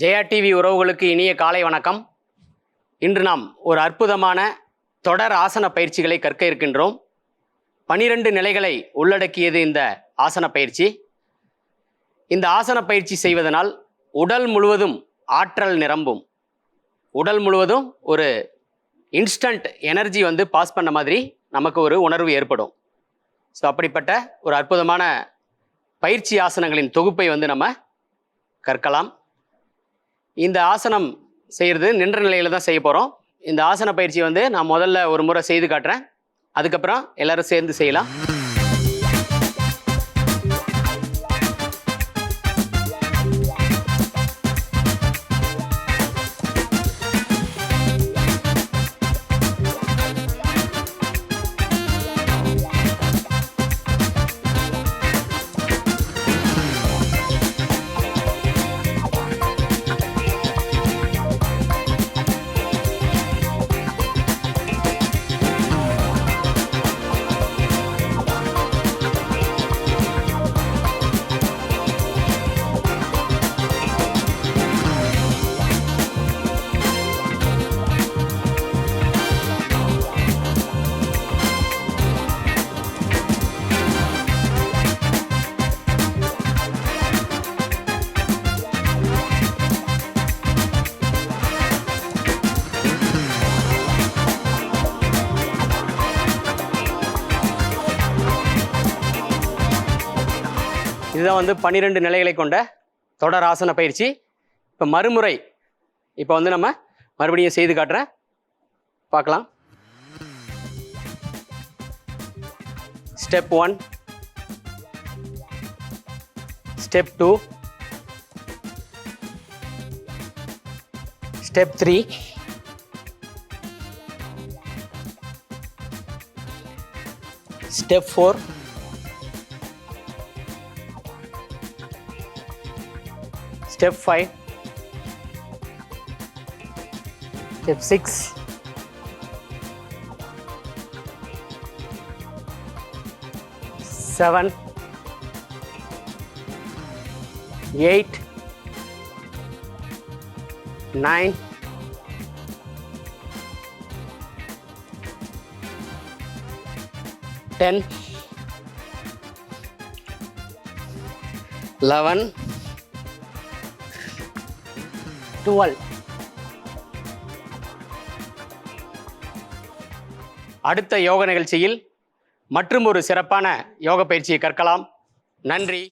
Jaya TV உறவுகளுக்கு இனிய காலை வணக்கம். இன்று நாம் ஒரு அற்புதமான தொடர் ஆசன பயிற்சிகளை கற்க இருக்கின்றோம். 12 நிலைகளை உள்ளடக்கியது இந்த ஆசன பயிற்சி. இந்த ஆசன பயிற்சி செய்வதனால் உடல் முழுவதும் ஆற்றல் நிரம்பும். உடல் முழுவதும் ஒரு இன்ஸ்டன்ட் எனர்ஜி பாஸ் பண்ண மாதிரி நமக்கு ஒரு உணர்வு ஏற்படும். ஸோ அப்படிப்பட்ட ஒரு அற்புதமான பயிற்சி ஆசனங்களின் தொகுப்பை நம்ம கற்கலாம். இந்த ஆசனம் செய்கிறது நின்ற நிலையில் தான் செய்ய போகிறோம். இந்த ஆசன பயிற்சி நான் முதல்ல ஒரு முறை செய்து காட்டுறேன். அதுக்கப்புறம் எல்லாரும் சேர்ந்து செய்யலாம். இதுதான் 12 நிலைகளை கொண்ட தொடர் ஆசன பயிற்சி. இப்போ மறுமுறை நம்ம மறுபடியும் செய்து காட்டுறேன், பார்க்கலாம். Step 1, step 2, step 3, step 4, Step 5, Step 6, Step 7, 8, 9, 10, 11, 12. அடுத்த யோக நிகழ்ச்சியில் மற்றும் ஒரு சிறப்பான யோக பயிற்சியை கற்கலாம். நன்றி.